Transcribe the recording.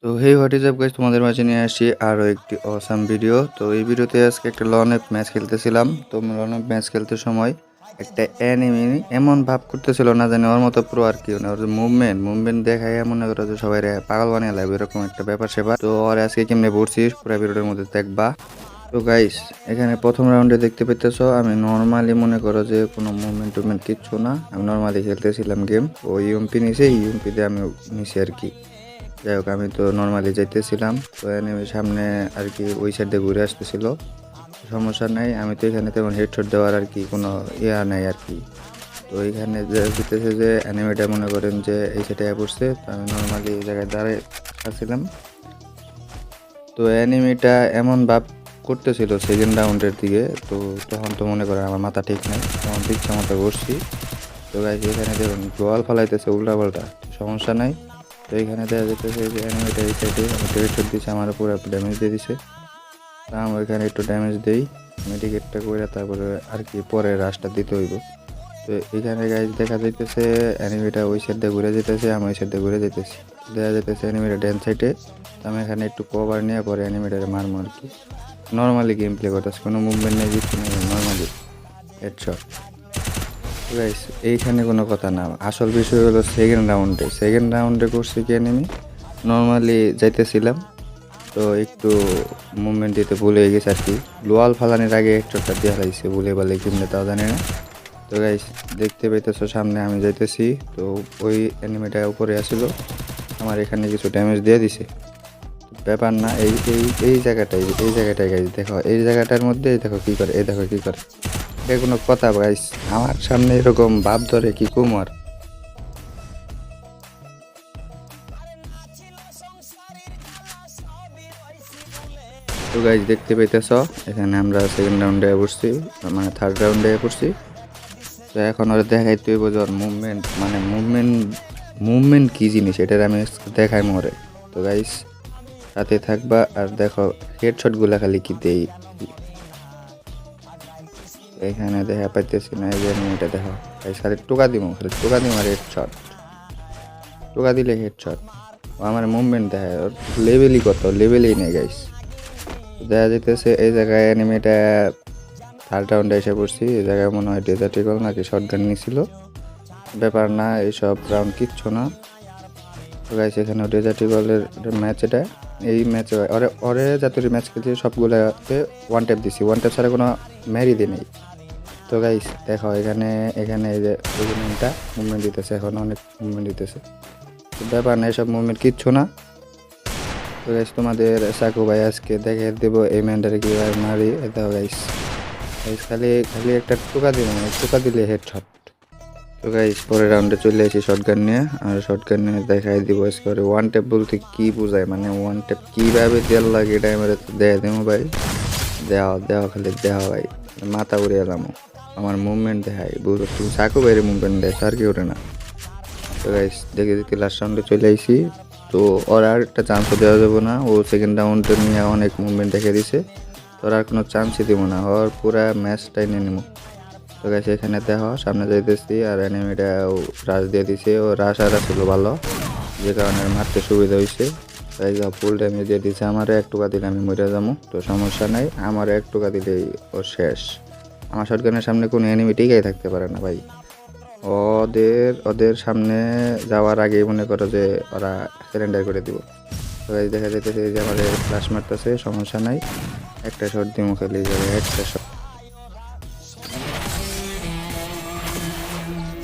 তো হেই what is up guys, তোমাদের মাঝে নিয়ে আসছি আরও একটি অসাম ভিডিও। তো এই ভিডিওতে আজকে একটা লন অফ ম্যাচ খেলতেছিলাম। তো লন অফ ম্যাচ খেলতে সময় একটা অ্যানিমি এমন ভাব করতেছিল, না জানি ওর মতো প্রো আর কি, ওর যে মুভমেন্ট দেখায় মনে করো যে সবাই পাগল বানিয়ে লাগবে, এরকম একটা ব্যাপার সেবার। তো ওর আজকে কেমনে পড়ছি পুরো ভিডিওর মধ্যে দেখবা। তো গাইস, এখানে প্রথম রাউন্ডে দেখতে পেতেছো আমি নর্মালি মনে করো যে কোনো মুভমেন্ট কিচ্ছু না, আমি নর্মালি খেলতেছিলাম গেম। ও ইউএমপি নিছে, ইউএমপিতে আমি নিছি আর কি। যাই হোক, আমি তো নর্মালি যাইতেছিলাম, তো এনিমি সামনে আর কি ওই সাইডে ঘুরে আসতেছিল। সমস্যা নাই, আমি তো এখানে তেমন হেডশট দেওয়ার আর কি কোনো ইয়া নাই আর কি। তো এইখানে যেতেছে যে অ্যানিমেটা মনে করেন যে এই সাইডে পড়ছে, তো আমি নর্মালি এই জায়গায় দাঁড়ায় আসছিলাম। তো অ্যানিমেটা এমন ভাব করতেছিল সেকেন্ড রাউন্ডের দিকে, তো তখন তো মনে করেন আমার মাথা ঠিক নাই, তখন ইচ্ছা মতো করছি। তো গাইস, এখানে দেখুন গোয়াল ফালাইতেছে উল্টা পাল্টা, সমস্যা নাই। তো এখানে দেখা যেতেছে যে অ্যানিমেটা এই সাইডে আমাকে হেডশট দিচ্ছে, আমার পুরো ড্যামেজ দিয়ে দিছে। তা আমি ওইখানে একটু ড্যামেজ দিই, মেডিকেটটা করে তারপরে আর কি পরে রাশটা দিতে হইব। তো এখানে গাইজ দেখা যাইতেছে অ্যানিমেটা ওই সাইডে ঘুরে যেতেছে, আমি ওই সাইডে ঘুরে যেতেছি। দেখা যাইতেছে অ্যানিমেটা ড্যান সাইডে, তো আমি এখানে একটু কভার নিয়ে পরে অ্যানিমেটারে মারমো আর কি। নর্মালি গেম প্লে করতেছে, কোনো মুভমেন্ট নেই, কিছু নেই, নর্মালি হেডশট। গাইস, এইখানে কোনো কথা না, আসল বিষয় হলো সেকেন্ড রাউন্ডে করছি কি এনিমি নর্মালি যাইতেছিলাম, তো একটু মুভমেন্ট দিতে ভুলে গেছে আর কি। লোয়াল ফালানির আগে হেডশটটা দেওয়া লাগছে, ভুলে বলে কেমনে তাও জানি না। তো গাইস, দেখতে পাইতেছো সামনে আমি যাইতেছি, তো ওই এনিমিটা উপরে আসিল, আমার এখানে কিছু ড্যামেজ দিয়ে দিছে। ব্যাপার না, এই এই এই জায়গাটায় গাইস দেখো, এই জায়গাটার মধ্যে দেখো কি করে, এই দেখো কি করে, এটা কোনো কথা গাইস? আমার সামনে এরকম ভাব ধরে কি কুমার। তো গাইস, দেখতে পাইতেছ এখানে আমরা সেকেন্ড রাউন্ডে পড়ছি, মানে থার্ড রাউন্ডে পড়ছি। তো এখন ওরা দেখাইতে হইব যে ওর মুভমেন্ট কি জিনিস, এটার আমি দেখাই মরে। তো গাইস, সাথে থাকবা আর দেখো হেডশটগুলা খালি কি দেই। এখানে দেখা পাইতেছি না, এই যে এটা দেখো গাইস, খালি টোকা দিব আর হেডশট, টোকা দিলে হেডশট। ও আমার মুভমেন্ট দেখায়, ওর লেভেলই নেই গাইস। দেখা যাইতেছে এই জায়গায় অ্যানিমেটা থার্ড রাউন্ডে এসে পড়ছি, এই জায়গায় মনে হয় ডেজার্ট ইগল নাকি শটগান নিয়েছিল, ব্যাপার না, এইসব রাউন্ড কিচ্ছু না। তো গাইস, এখানে ডেজার্ট ইগলের ম্যাচ, এটা এই ম্যাচে ওরে জাতীয় ম্যাচ খেলছি সবগুলোতে ওয়ান ট্যাপ দিছি, ওয়ান ট্যাপ ছাড়া কোনো ম্যারি দিই নেই। তো গাইস দেখো, এখানে এখানে এই যে মুভমেন্ট দিতেছে, এখন অনেক মুভমেন্ট দিতেছে, তো ব্যাপার না, এসব মুভমেন্ট কিচ্ছু না। তো গাইস, তোমাদের সাকু ভাই আজকে দেখে দেবো এই ম্যানটারে কীভাবে মারি। দেখো গাইস, খালি খালি একটা টোকা দিলে টোকা দিলে হেডশট। তো গাইস, পরের রাউন্ডে চলে আসি শটগান নিয়ে, আর শটগান নিয়ে দেখাই দিব আজকে ওয়ান ট্যাপ বলতে কি বোঝায়, মানে ওয়ান ট্যাপ কীভাবে দেওয়ার লাগে এটা আমার দেয়া দেবো ভাই। দেওয়া খালি দেওয়া ভাই, মাথা উড়ে এলাম, আমার মুভমেন্ট দেখাই বুঝো, তুমি সাকু ভাইয়ের মুভমেন্ট দেয় আর কি ওঠে না। তো গাইস, দেখে দেখে লাস্ট রাউন্ডে চলে আইসি। তো ওর আর একটা চান্সও দেওয়া যাবে না, ও সেকেন্ড রাউন্ডে নিয়ে অনেক মুভমেন্ট দেখে দিছে, তোর আর কোনো চান্সই দিব না, ওর পুরা ম্যাচটাই নিয়ে নেবো। তো গাইস, এখানে দেখো সামনে যাইতেছি, আর অ্যানিমিটা রাশ দিয়ে দিছে, ও রাশ আর ছিল ভালো, যে কারণে মারতে সুবিধা হয়েছে। তাই যা ফুল ড্যামেজ দিয়ে দিছে, আমারও এক টোকা দিলে আমি মরে যাবো, তো সমস্যা নাই, আমারও এক টোকা দিলেই ও শেষ। আমার শটগানের সামনে কোনো এনিমি টিকাই থাকতে পারে না ভাই, ওদের সামনে যাওয়ার আগেই মনে করো যে ওরা সারেন্ডার করে দিব। তো দেখা যাইতেছে যে আমাদের ফ্লাশ মারতেছে, সমস্যা নাই, একটা শট দিয়ে মুখে লেগে যাবে, একটা শট।